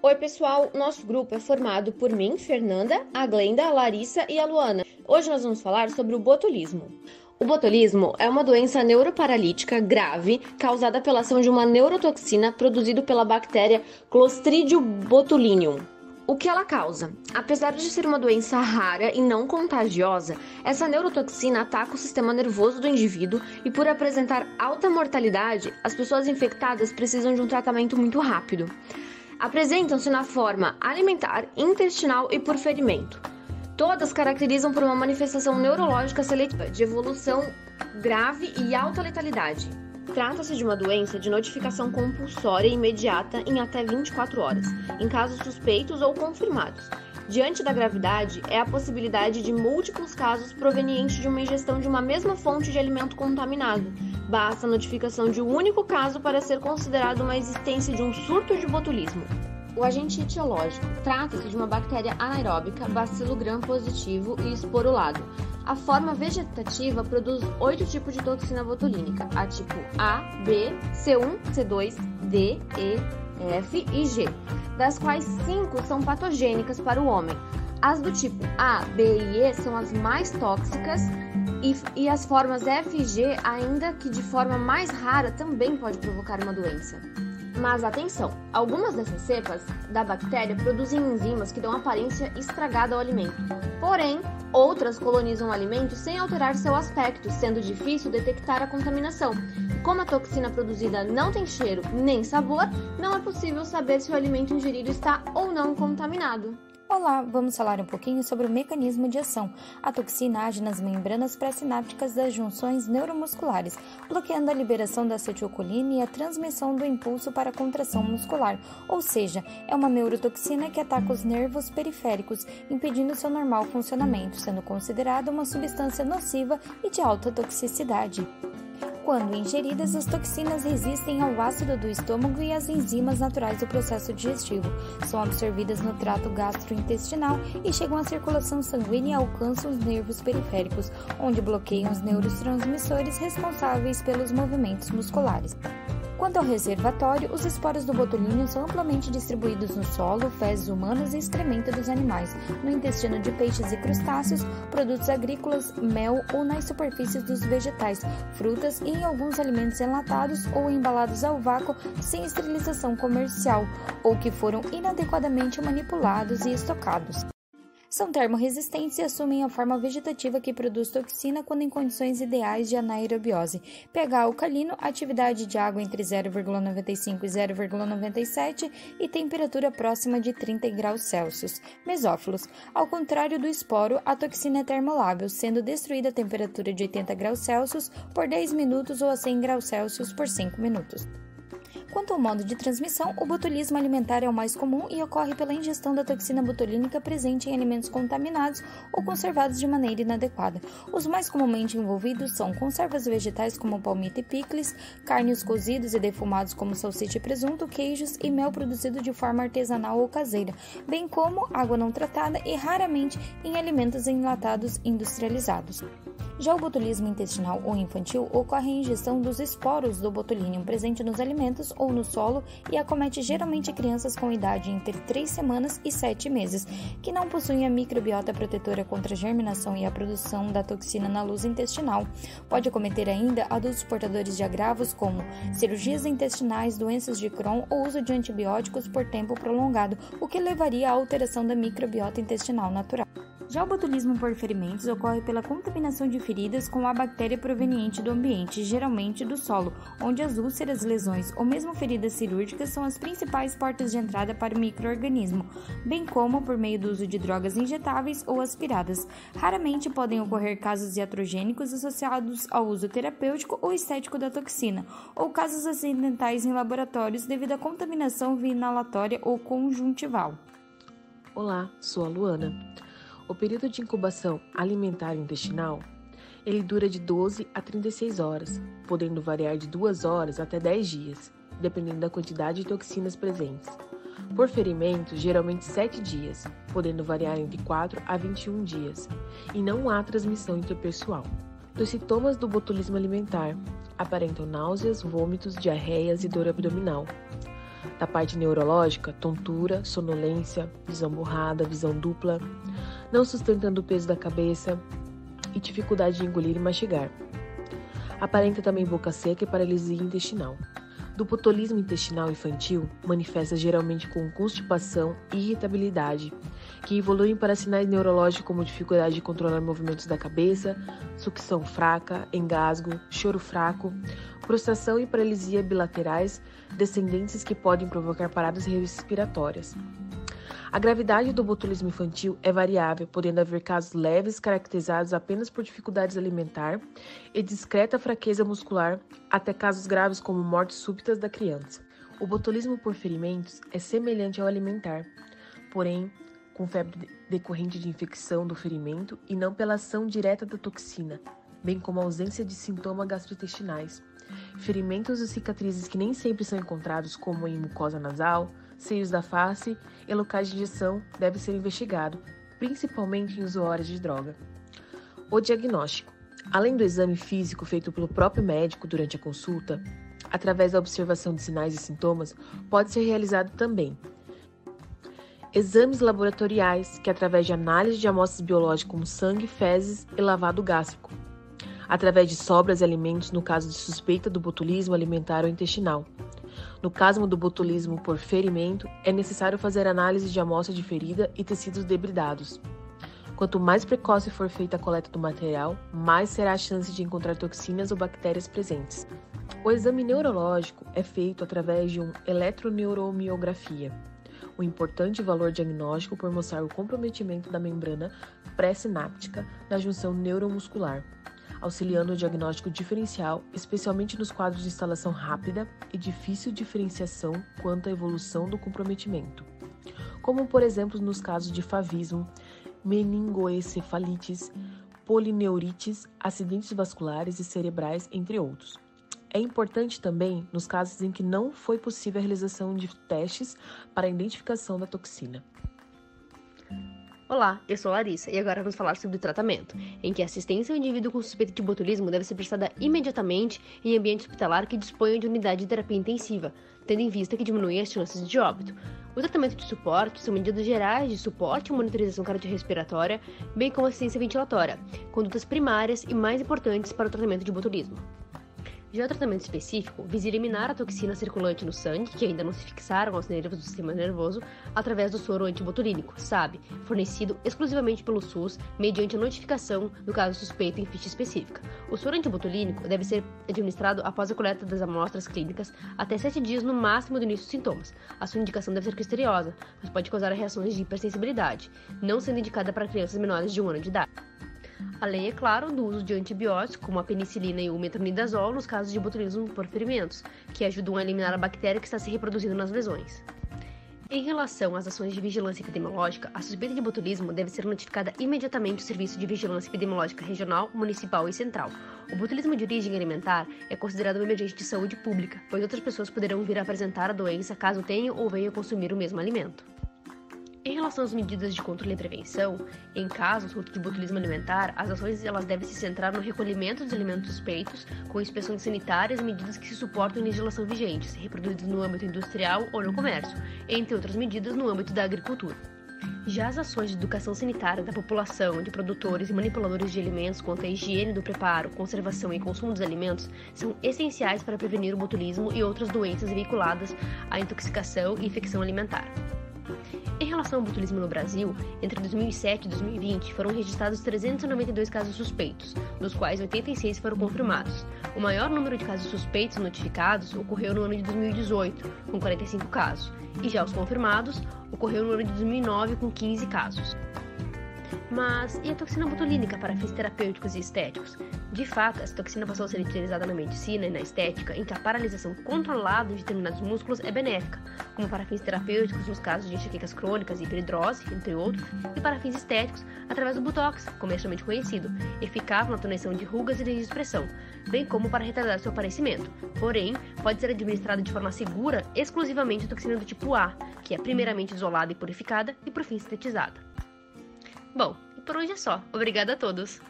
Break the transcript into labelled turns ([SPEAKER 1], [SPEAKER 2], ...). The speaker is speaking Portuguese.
[SPEAKER 1] Oi, pessoal! Nosso grupo é formado por mim, Fernanda, a Glenda, a Larissa e a Luana. Hoje nós vamos falar sobre o botulismo. O botulismo é uma doença neuroparalítica grave causada pela ação de uma neurotoxina produzida pela bactéria Clostridium botulinum. O que ela causa? Apesar de ser uma doença rara e não contagiosa, essa neurotoxina ataca o sistema nervoso do indivíduo e, por apresentar alta mortalidade, as pessoas infectadas precisam de um tratamento muito rápido. Apresentam-se na forma alimentar, intestinal e por ferimento. Todas caracterizam por uma manifestação neurológica seletiva de evolução grave e alta letalidade. Trata-se de uma doença de notificação compulsória imediata em até 24 horas, em casos suspeitos ou confirmados. Diante da gravidade, é a possibilidade de múltiplos casos provenientes de uma ingestão de uma mesma fonte de alimento contaminado. Basta a notificação de um único caso para ser considerado uma existência de um surto de botulismo. O agente etiológico trata-se de uma bactéria anaeróbica, bacilo gram positivo e esporulado. A forma vegetativa produz 8 tipos de toxina botulínica, a tipo A, B, C1, C2, D, E, F e G, das quais 5 são patogênicas para o homem. As do tipo A, B e E são as mais tóxicas e as formas F e G, ainda que de forma mais rara, também pode provocar uma doença. Mas atenção, algumas dessas cepas da bactéria produzem enzimas que dão aparência estragada ao alimento. Porém, outras colonizam o alimento sem alterar seu aspecto, sendo difícil detectar a contaminação. Como a toxina produzida não tem cheiro nem sabor, não é possível saber se o alimento ingerido está ou não contaminado.
[SPEAKER 2] Olá, vamos falar um pouquinho sobre o mecanismo de ação. A toxina age nas membranas pré-sinápticas das junções neuromusculares, bloqueando a liberação da acetilcolina e a transmissão do impulso para a contração muscular, ou seja, é uma neurotoxina que ataca os nervos periféricos, impedindo seu normal funcionamento, sendo considerada uma substância nociva e de alta toxicidade. Quando ingeridas, as toxinas resistem ao ácido do estômago e às enzimas naturais do processo digestivo. São absorvidas no trato gastrointestinal e chegam à circulação sanguínea e alcançam os nervos periféricos, onde bloqueiam os neurotransmissores responsáveis pelos movimentos musculares. Quanto ao reservatório, os esporos do botulínio são amplamente distribuídos no solo, fezes humanas e excremento dos animais, no intestino de peixes e crustáceos, produtos agrícolas, mel ou nas superfícies dos vegetais, frutas e em alguns alimentos enlatados ou embalados ao vácuo sem esterilização comercial ou que foram inadequadamente manipulados e estocados. São termorresistentes e assumem a forma vegetativa que produz toxina quando em condições ideais de anaerobiose. pH alcalino, atividade de água entre 0,95 e 0,97 e temperatura próxima de 30 graus Celsius. Mesófilos. Ao contrário do esporo, a toxina é termolábil, sendo destruída a temperatura de 80 graus Celsius por 10 minutos ou a 100 graus Celsius por 5 minutos. Quanto ao modo de transmissão, o botulismo alimentar é o mais comum e ocorre pela ingestão da toxina botulínica presente em alimentos contaminados ou conservados de maneira inadequada. Os mais comumente envolvidos são conservas vegetais como palmito e picles, carnes cozidos e defumados como salsicha e presunto, queijos e mel produzido de forma artesanal ou caseira, bem como água não tratada e raramente em alimentos enlatados industrializados. Já o botulismo intestinal ou infantil ocorre em ingestão dos esporos do botulinum presente nos alimentos ou no solo e acomete geralmente crianças com idade entre 3 semanas e 7 meses, que não possuem a microbiota protetora contra a germinação e a produção da toxina na luz intestinal. Pode acometer ainda adultos portadores de agravos como cirurgias intestinais, doenças de Crohn ou uso de antibióticos por tempo prolongado, o que levaria à alteração da microbiota intestinal natural. Já o botulismo por ferimentos ocorre pela contaminação de feridas com a bactéria proveniente do ambiente, geralmente do solo, onde as úlceras, lesões ou mesmo feridas cirúrgicas são as principais portas de entrada para o micro-organismo, bem como por meio do uso de drogas injetáveis ou aspiradas. Raramente podem ocorrer casos iatrogênicos associados ao uso terapêutico ou estético da toxina, ou casos acidentais em laboratórios devido à contaminação via inalatória ou conjuntival.
[SPEAKER 3] Olá, sou a Luana. O período de incubação alimentar intestinal, ele dura de 12 a 36 horas, podendo variar de 2 horas até 10 dias, dependendo da quantidade de toxinas presentes. Por ferimento, geralmente 7 dias, podendo variar entre 4 a 21 dias, e não há transmissão interpessoal. Dos sintomas do botulismo alimentar, aparentam náuseas, vômitos, diarreias e dor abdominal. Da parte neurológica, tontura, sonolência, visão borrada, visão dupla, não sustentando o peso da cabeça e dificuldade de engolir e mastigar. Aparenta também boca seca e paralisia intestinal. Do botulismo intestinal infantil, manifesta geralmente com constipação e irritabilidade, que evoluem para sinais neurológicos como dificuldade de controlar movimentos da cabeça, sucção fraca, engasgo, choro fraco, prostração e paralisia bilaterais descendentes que podem provocar paradas respiratórias. A gravidade do botulismo infantil é variável, podendo haver casos leves caracterizados apenas por dificuldades alimentar e discreta fraqueza muscular, até casos graves como mortes súbitas da criança. O botulismo por ferimentos é semelhante ao alimentar, porém com febre decorrente de infecção do ferimento e não pela ação direta da toxina, bem como a ausência de sintomas gastrointestinais. Ferimentos e cicatrizes que nem sempre são encontrados, como em mucosa nasal, seios da face e locais de injeção, deve ser investigado, principalmente em usuários de droga. O diagnóstico. Além do exame físico feito pelo próprio médico durante a consulta, através da observação de sinais e sintomas, pode ser realizado também exames laboratoriais, que através de análise de amostras biológicas como sangue, fezes e lavado gástrico, através de sobras e alimentos no caso de suspeita do botulismo alimentar ou intestinal. No caso do botulismo por ferimento, é necessário fazer análise de amostra de ferida e tecidos debridados. Quanto mais precoce for feita a coleta do material, mais será a chance de encontrar toxinas ou bactérias presentes. O exame neurológico é feito através de uma eletroneuromiografia, um importante valor diagnóstico por mostrar o comprometimento da membrana pré-sináptica na junção neuromuscular, auxiliando o diagnóstico diferencial, especialmente nos quadros de instalação rápida e difícil diferenciação quanto à evolução do comprometimento, como por exemplo nos casos de favismo, meningoencefalites, polineurites, acidentes vasculares e cerebrais, entre outros. É importante também nos casos em que não foi possível a realização de testes para a identificação da toxina.
[SPEAKER 1] Olá, eu sou a Larissa e agora vamos falar sobre o tratamento, em que a assistência ao indivíduo com suspeita de botulismo deve ser prestada imediatamente em ambiente hospitalar que disponha de unidade de terapia intensiva, tendo em vista que diminui as chances de óbito. O tratamento de suporte são medidas gerais de suporte e monitorização cardiorrespiratória, bem como assistência ventilatória, condutas primárias e mais importantes para o tratamento de botulismo. Já o tratamento específico visa eliminar a toxina circulante no sangue, que ainda não se fixaram aos nervos do sistema nervoso, através do soro antibotulínico, SAB, fornecido exclusivamente pelo SUS, mediante a notificação do caso suspeito em ficha específica. O soro antibotulínico deve ser administrado após a coleta das amostras clínicas até 7 dias no máximo do início dos sintomas. A sua indicação deve ser criteriosa, mas pode causar reações de hipersensibilidade, não sendo indicada para crianças menores de 1 ano de idade. Além, é claro, do uso de antibióticos, como a penicilina e o metronidazol, nos casos de botulismo por ferimentos, que ajudam a eliminar a bactéria que está se reproduzindo nas lesões. Em relação às ações de vigilância epidemiológica, a suspeita de botulismo deve ser notificada imediatamente ao Serviço de Vigilância Epidemiológica Regional, Municipal e Central. O botulismo de origem alimentar é considerado uma emergência de saúde pública, pois outras pessoas poderão vir a apresentar a doença caso tenham ou venham a consumir o mesmo alimento. Em relação às medidas de controle e prevenção, em casos de botulismo alimentar, as ações devem se centrar no recolhimento dos alimentos suspeitos, com inspeções sanitárias e medidas que se suportam em legislação vigente, reproduzidas no âmbito industrial ou no comércio, entre outras medidas no âmbito da agricultura. Já as ações de educação sanitária da população, de produtores e manipuladores de alimentos quanto à higiene do preparo, conservação e consumo dos alimentos são essenciais para prevenir o botulismo e outras doenças vinculadas à intoxicação e infecção alimentar. Em relação ao botulismo no Brasil, entre 2007 e 2020 foram registrados 392 casos suspeitos, dos quais 86 foram confirmados. O maior número de casos suspeitos notificados ocorreu no ano de 2018, com 45 casos, e já os confirmados ocorreu no ano de 2009, com 15 casos. Mas e a toxina botulínica para fins terapêuticos e estéticos? De fato, essa toxina passou a ser utilizada na medicina e na estética, em que a paralisação controlada de determinados músculos é benéfica, como para fins terapêuticos nos casos de enxaquecas crônicas e hiperidrose, entre outros, e para fins estéticos através do Botox, comercialmente conhecido, eficaz na tonização de rugas e de expressão, bem como para retardar seu aparecimento. Porém, pode ser administrada de forma segura exclusivamente a toxina do tipo A, que é primeiramente isolada e purificada e por fim sintetizada. Bom, e por hoje é só. Obrigada a todos!